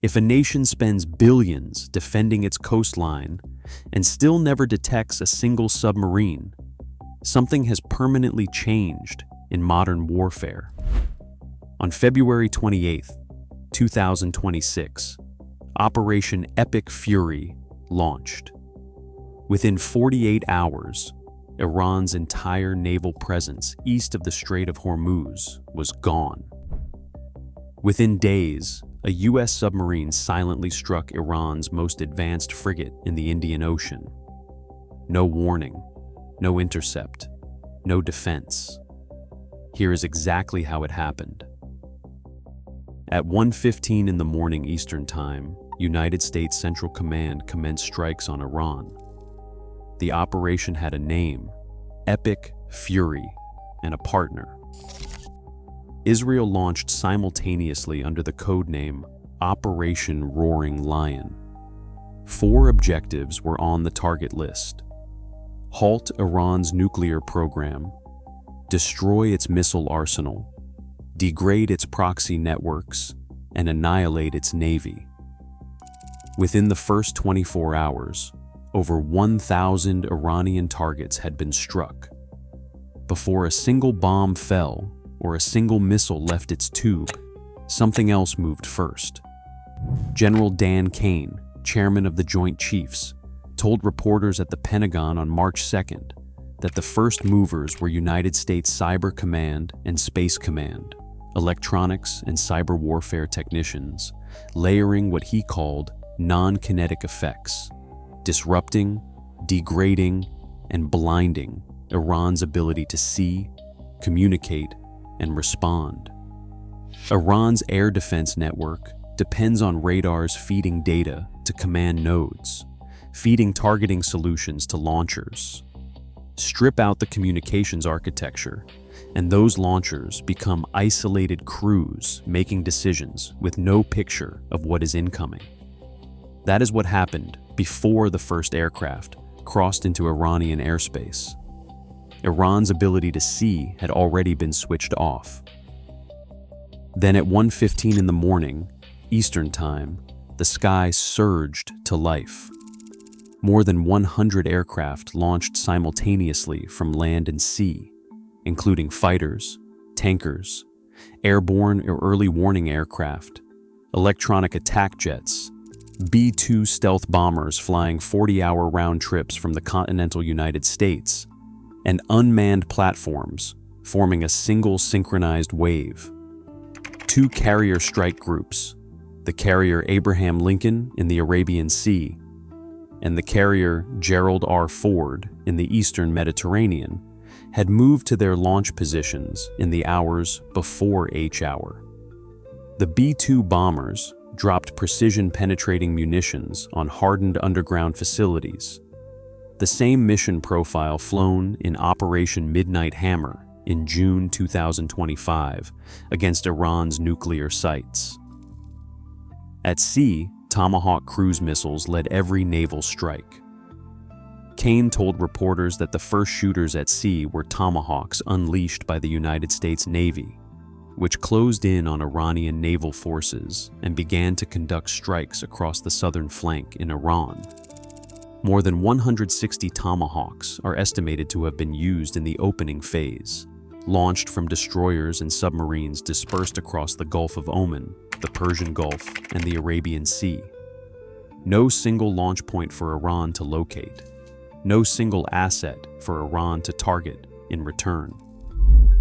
If a nation spends billions defending its coastline and still never detects a single submarine, something has permanently changed in modern warfare. On February 28, 2026, Operation Epic Fury launched. Within 48 hours, Iran's entire naval presence east of the Strait of Hormuz was gone. Within days, a U.S. submarine silently struck Iran's most advanced frigate in the Indian Ocean. No warning, no intercept, no defense. Here is exactly how it happened. At 1:15 in the morning Eastern Time, United States Central Command commenced strikes on Iran. The operation had a name, Epic Fury, and a partner. Israel launched simultaneously under the codename Operation Roaring Lion. 4 objectives were on the target list: halt Iran's nuclear program, destroy its missile arsenal, degrade its proxy networks, and annihilate its navy. Within the first 24 hours, over 1,000 Iranian targets had been struck. Before a single bomb fell or a single missile left its tube, something else moved first. General Dan Kane, chairman of the Joint Chiefs, told reporters at the Pentagon on March 2nd that the first movers were United States Cyber Command and Space Command, electronics and cyber warfare technicians, layering what he called non-kinetic effects, disrupting, degrading, and blinding Iran's ability to see, communicate, and respond. Iran's air defense network depends on radars feeding data to command nodes, feeding targeting solutions to launchers. Strip out the communications architecture, and those launchers become isolated crews making decisions with no picture of what is incoming. That is what happened before the first aircraft crossed into Iranian airspace. Iran's ability to see had already been switched off. Then at 1:15 in the morning, Eastern Time, the sky surged to life. More than 100 aircraft launched simultaneously from land and sea, including fighters, tankers, airborne or early warning aircraft, electronic attack jets, B-2 stealth bombers flying 40-hour round trips from the continental United States, and unmanned platforms forming a single synchronized wave. 2 carrier strike groups, the carrier Abraham Lincoln in the Arabian Sea and the carrier Gerald R. Ford in the Eastern Mediterranean, had moved to their launch positions in the hours before H hour. The B-2 bombers dropped precision-penetrating munitions on hardened underground facilities, the same mission profile flown in Operation Midnight Hammer in June 2025 against Iran's nuclear sites. At sea, Tomahawk cruise missiles led every naval strike. Kane told reporters that the first shooters at sea were Tomahawks unleashed by the United States Navy, which closed in on Iranian naval forces and began to conduct strikes across the southern flank in Iran. More than 160 Tomahawks are estimated to have been used in the opening phase, launched from destroyers and submarines dispersed across the Gulf of Oman, the Persian Gulf, and the Arabian Sea. No single launch point for Iran to locate, no single asset for Iran to target in return.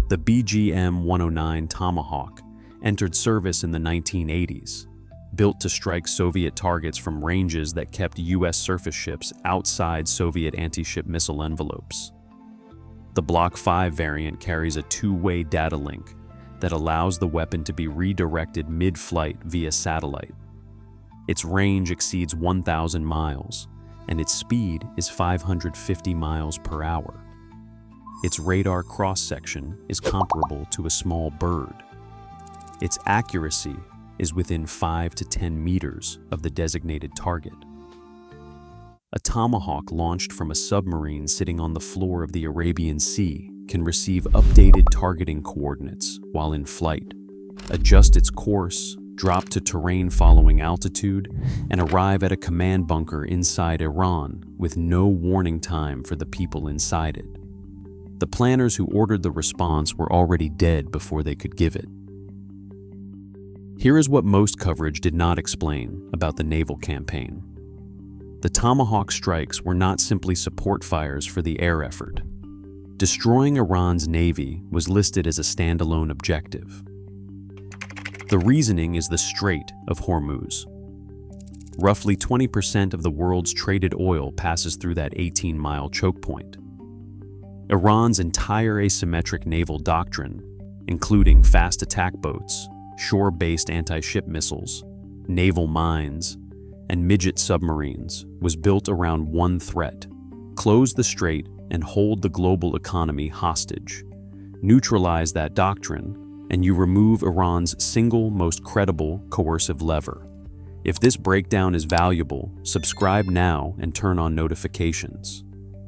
The BGM-109 Tomahawk entered service in the 1980s, built to strike Soviet targets from ranges that kept U.S. surface ships outside Soviet anti-ship missile envelopes. The Block 5 variant carries a 2-way data link that allows the weapon to be redirected mid-flight via satellite. Its range exceeds 1,000 miles, and its speed is 550 miles per hour. Its radar cross-section is comparable to a small bird. Its accuracy is within 5 to 10 meters of the designated target. A Tomahawk launched from a submarine sitting on the floor of the Arabian Sea can receive updated targeting coordinates while in flight, adjust its course, drop to terrain following altitude, and arrive at a command bunker inside Iran with no warning time for the people inside it. The planners who ordered the response were already dead before they could give it. Here is what most coverage did not explain about the naval campaign. The Tomahawk strikes were not simply support fires for the air effort. Destroying Iran's navy was listed as a standalone objective. The reasoning is the Strait of Hormuz. Roughly 20% of the world's traded oil passes through that 18-mile choke point. Iran's entire asymmetric naval doctrine, including fast attack boats, shore-based anti-ship missiles, naval mines, and midget submarines, was built around one threat: close the strait and hold the global economy hostage. Neutralize that doctrine, and you remove Iran's single most credible coercive lever. If this breakdown is valuable, subscribe now and turn on notifications.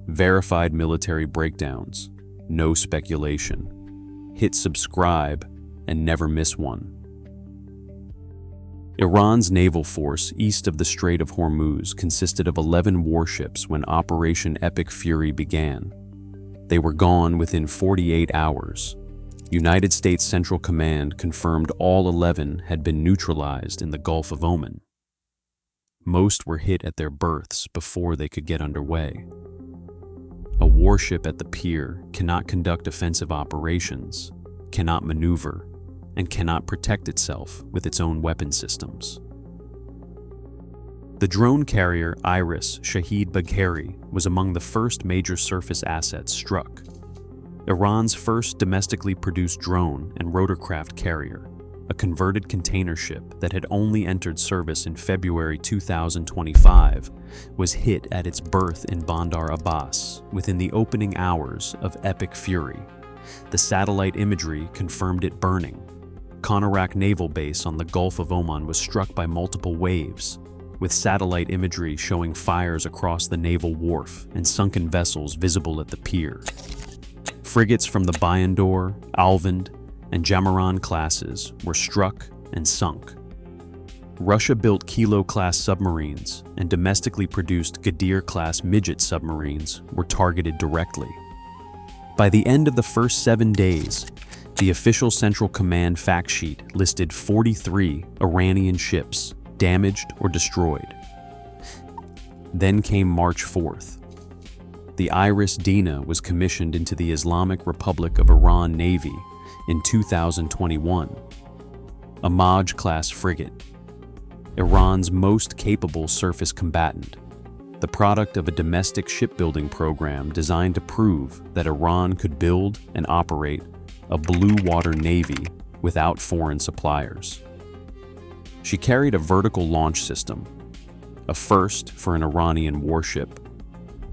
Verified military breakdowns, no speculation. Hit subscribe and never miss one. Iran's naval force east of the Strait of Hormuz consisted of 11 warships when Operation Epic Fury began. They were gone within 48 hours. United States Central Command confirmed all 11 had been neutralized in the Gulf of Oman. Most were hit at their berths before they could get underway. A warship at the pier cannot conduct offensive operations, cannot maneuver, and cannot protect itself with its own weapon systems. The drone carrier Iris Shahid Bagheri was among the first major surface assets struck. Iran's first domestically produced drone and rotorcraft carrier, a converted container ship that had only entered service in February 2025, was hit at its berth in Bandar Abbas within the opening hours of Epic Fury. The satellite imagery confirmed it burning. Konarak Naval Base on the Gulf of Oman was struck by multiple waves, with satellite imagery showing fires across the naval wharf and sunken vessels visible at the pier. Frigates from the Bayandor, Alvand, and Jamaran classes were struck and sunk. Russia-built Kilo-class submarines and domestically produced Gadir-class midget submarines were targeted directly. By the end of the first 7 days, the official Central Command fact sheet listed 43 Iranian ships damaged or destroyed. Then came March 4th. The Iris Dina was commissioned into the Islamic Republic of Iran Navy in 2021, a Maj-class frigate, Iran's most capable surface combatant, the product of a domestic shipbuilding program designed to prove that Iran could build and operate a blue water navy without foreign suppliers. She carried a vertical launch system, a first for an Iranian warship,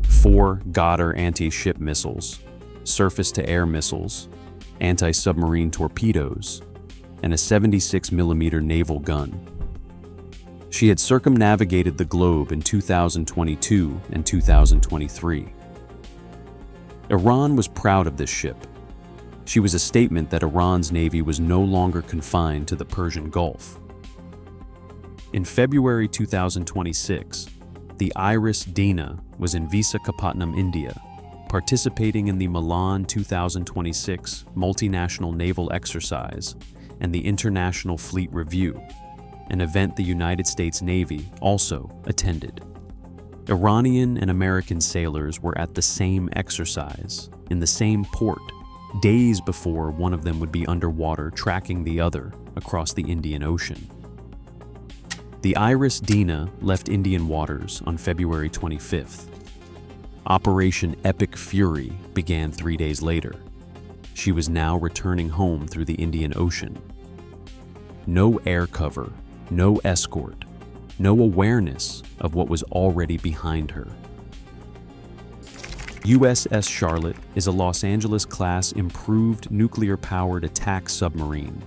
4 Ghadar anti-ship missiles, surface-to-air missiles, anti-submarine torpedoes, and a 76mm naval gun. She had circumnavigated the globe in 2022 and 2023. Iran was proud of this ship. She was a statement that Iran's navy was no longer confined to the Persian Gulf. In February 2026, the Iris Dina was in Visakhapatnam, India, participating in the Milan 2026 multinational naval exercise and the International Fleet Review, an event the United States Navy also attended. Iranian and American sailors were at the same exercise, in the same port, days before one of them would be underwater tracking the other across the Indian Ocean. The Iris Dina left Indian waters on February 25th. Operation Epic Fury began 3 days later. She was now returning home through the Indian Ocean. No air cover, no escort, no awareness of what was already behind her. USS Charlotte is a Los Angeles-class improved nuclear-powered attack submarine,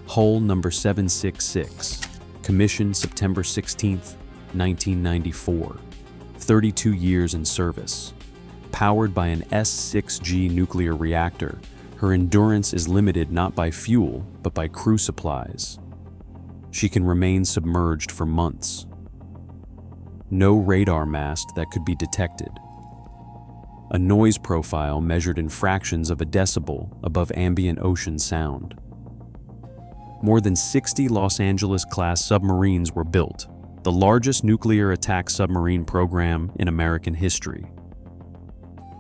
hull number 766, commissioned September 16, 1994, 32 years in service. Powered by an S-6G nuclear reactor, her endurance is limited not by fuel, but by crew supplies. She can remain submerged for months. No radar mast that could be detected. A noise profile measured in fractions of a decibel above ambient ocean sound. More than 60 Los Angeles-class submarines were built, the largest nuclear attack submarine program in American history.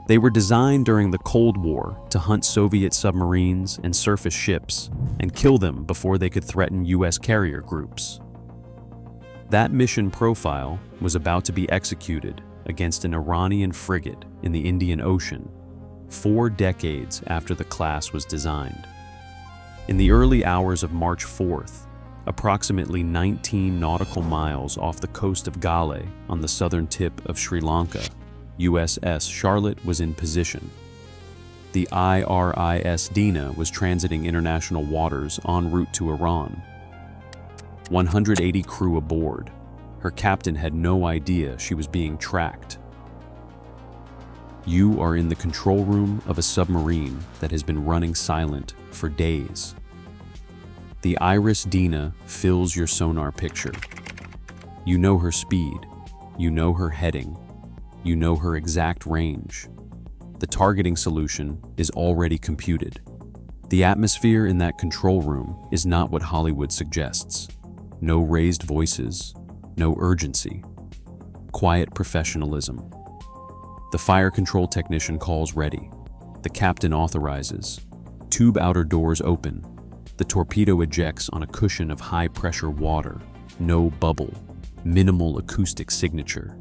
They were designed during the Cold War to hunt Soviet submarines and surface ships and kill them before they could threaten U.S. carrier groups. That mission profile was about to be executed against an Iranian frigate in the Indian Ocean, 4 decades after the class was designed. In the early hours of March 4th, approximately 19 nautical miles off the coast of Gale on the southern tip of Sri Lanka, USS Charlotte was in position. The IRIS Dina was transiting international waters en route to Iran. 180 crew aboard. Her captain had no idea she was being tracked. You are in the control room of a submarine that has been running silent for days. The Iris Dina fills your sonar picture. You know her speed, you know her heading, you know her exact range. The targeting solution is already computed. The atmosphere in that control room is not what Hollywood suggests. No raised voices, no urgency. Quiet professionalism. The fire control technician calls ready. The captain authorizes. Tube outer doors open. The torpedo ejects on a cushion of high-pressure water. No bubble. Minimal acoustic signature.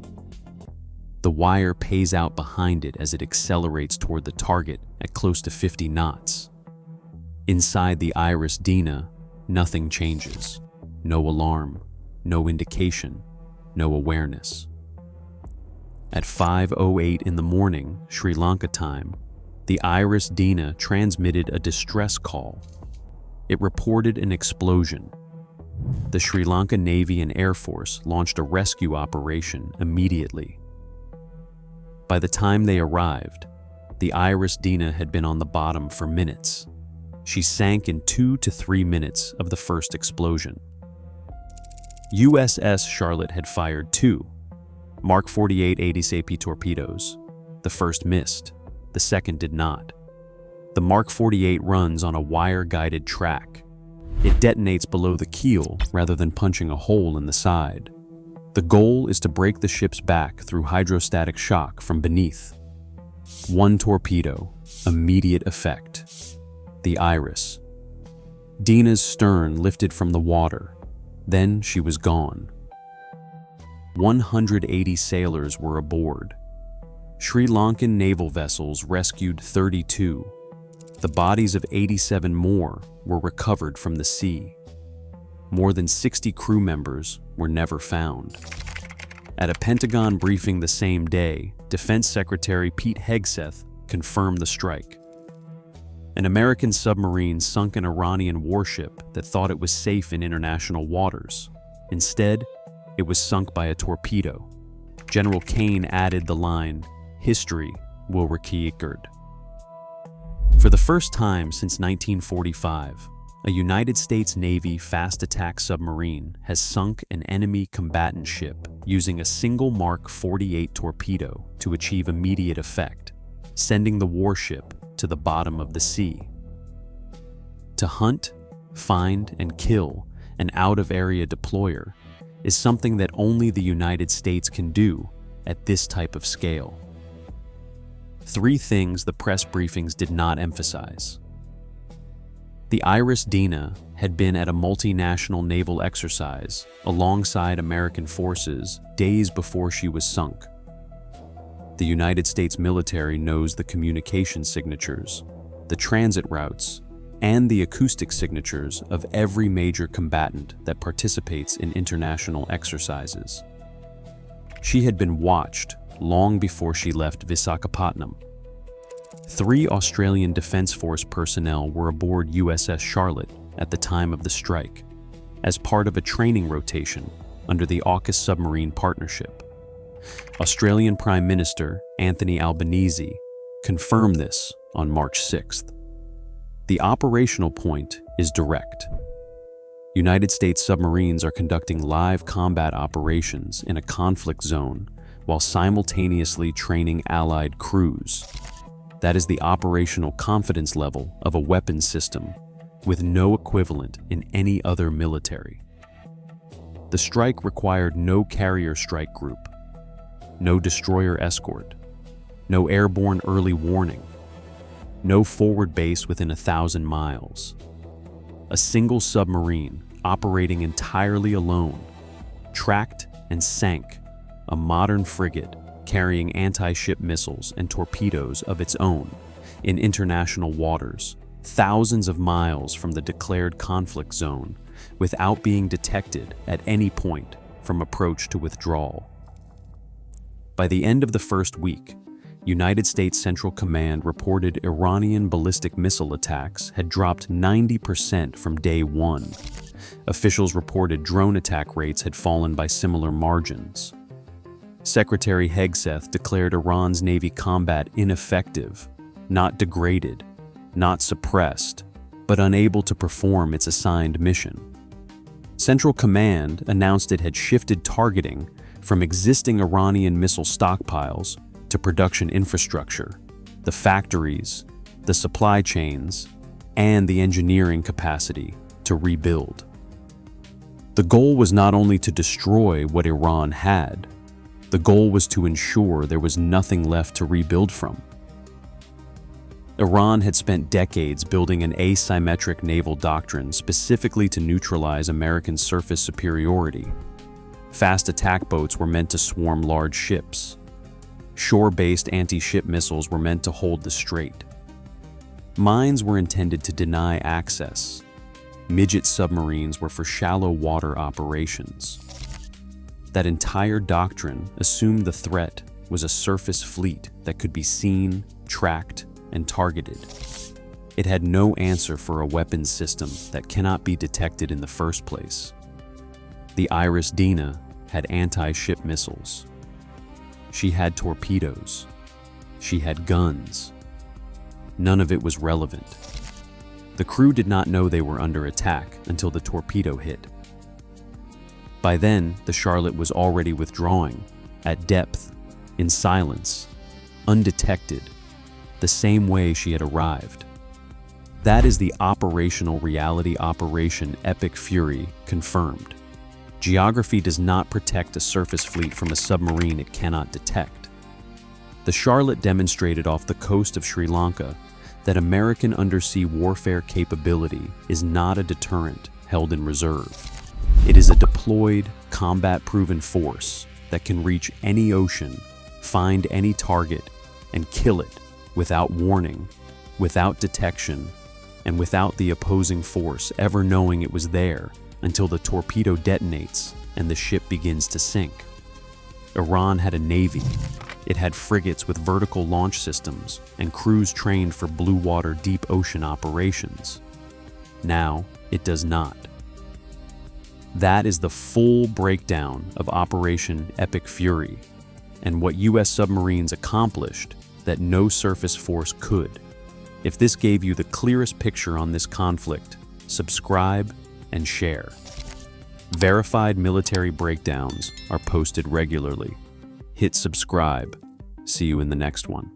The wire pays out behind it as it accelerates toward the target at close to 50 knots. Inside the Iris Dina, nothing changes. No alarm, no indication, no awareness. At 5:08 in the morning, Sri Lanka time, the Iris Dina transmitted a distress call. It reported an explosion. The Sri Lanka Navy and Air Force launched a rescue operation immediately. By the time they arrived, the Iris Dina had been on the bottom for minutes. She sank in 2 to 3 minutes of the first explosion. USS Charlotte had fired 2 Mark 48 Aegis AP torpedoes. The first missed, the second did not. The Mark 48 runs on a wire-guided track. It detonates below the keel rather than punching a hole in the side. The goal is to break the ship's back through hydrostatic shock from beneath. 1 torpedo, immediate effect. The Iris. Dina's stern lifted from the water. Then she was gone. 180 sailors were aboard. Sri Lankan naval vessels rescued 32. The bodies of 87 more were recovered from the sea. More than 60 crew members were never found. At a Pentagon briefing the same day, Defense Secretary Pete Hegseth confirmed the strike. An American submarine sunk an Iranian warship that thought it was safe in international waters. Instead, it was sunk by a torpedo. General Kane added the line, "History will record." For the first time since 1945, a United States Navy fast attack submarine has sunk an enemy combatant ship using a single Mark 48 torpedo to achieve immediate effect, sending the warship to the bottom of the sea. To hunt, find, and kill an out-of-area deployer is something that only the United States can do at this type of scale. 3 things the press briefings did not emphasize. The Iris Dina had been at a multinational naval exercise alongside American forces days before she was sunk. The United States military knows the communication signatures, the transit routes, and the acoustic signatures of every major combatant that participates in international exercises. She had been watched long before she left Visakhapatnam. 3 Australian Defence Force personnel were aboard USS Charlotte at the time of the strike, as part of a training rotation under the AUKUS submarine partnership. Australian Prime Minister Anthony Albanese confirmed this on March 6th. The operational point is direct. United States submarines are conducting live combat operations in a conflict zone while simultaneously training Allied crews. That is the operational confidence level of a weapons system with no equivalent in any other military. The strike required no carrier strike group, no destroyer escort, no airborne early warning, no forward base within 1,000 miles. A single submarine operating entirely alone tracked and sank a modern frigate carrying anti-ship missiles and torpedoes of its own in international waters, thousands of miles from the declared conflict zone, without being detected at any point from approach to withdrawal. By the end of the first week, United States Central Command reported Iranian ballistic missile attacks had dropped 90% from day one. Officials reported drone attack rates had fallen by similar margins. Secretary Hegseth declared Iran's Navy combat ineffective, not degraded, not suppressed, but unable to perform its assigned mission. Central Command announced it had shifted targeting from existing Iranian missile stockpiles to production infrastructure, the factories, the supply chains, and the engineering capacity to rebuild. The goal was not only to destroy what Iran had, the goal was to ensure there was nothing left to rebuild from. Iran had spent decades building an asymmetric naval doctrine specifically to neutralize American surface superiority. Fast attack boats were meant to swarm large ships. Shore-based anti-ship missiles were meant to hold the strait. Mines were intended to deny access. Midget submarines were for shallow water operations. That entire doctrine assumed the threat was a surface fleet that could be seen, tracked, and targeted. It had no answer for a weapons system that cannot be detected in the first place. The Iris Dina had anti-ship missiles. She had torpedoes. She had guns. None of it was relevant. The crew did not know they were under attack until the torpedo hit. By then, the Charlotte was already withdrawing, at depth, in silence, undetected, the same way she had arrived. That is the operational reality Operation Epic Fury confirmed. Geography does not protect a surface fleet from a submarine it cannot detect. The Charlotte demonstrated off the coast of Sri Lanka that American undersea warfare capability is not a deterrent held in reserve. It is a deployed, combat-proven force that can reach any ocean, find any target, and kill it without warning, without detection, and without the opposing force ever knowing it was there until the torpedo detonates and the ship begins to sink. Iran had a navy. It had frigates with vertical launch systems and crews trained for blue water deep ocean operations. Now, it does not. That is the full breakdown of Operation Epic Fury and what U.S. submarines accomplished that no surface force could. If this gave you the clearest picture on this conflict, subscribe and share. Verified military breakdowns are posted regularly. Hit subscribe. See you in the next one.